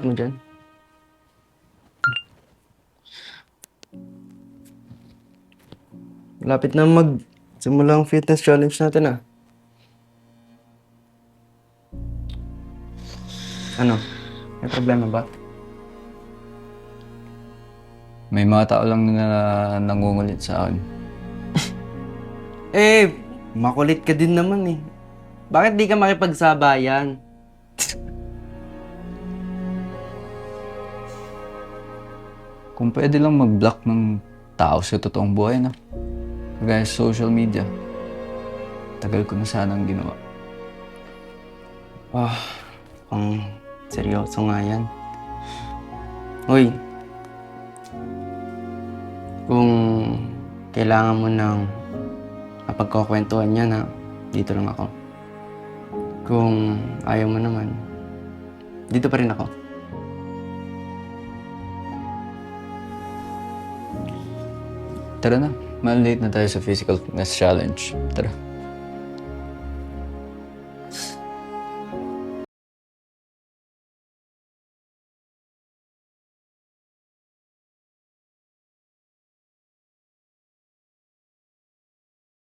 mo dyan. Lapit na simula ang fitness challenge natin ah. Ano? May problema ba? May mga tao lang na nangungulit sa akin. Eh, makulit ka din naman eh. Bakit di ka makipagsabayan? Kung pwede lang mag-block ng tao sa totoong buhay, no? Kagaya sa social media. Tagal ko na sanang ginawa. Ang seryoso nga yan. Uy, kung kailangan mo ng mapagkukwentuhan yan ha, dito lang ako. Kung ayaw mo naman, dito pa rin ako. Tara na, malilate na tayo sa physical fitness challenge. Tara.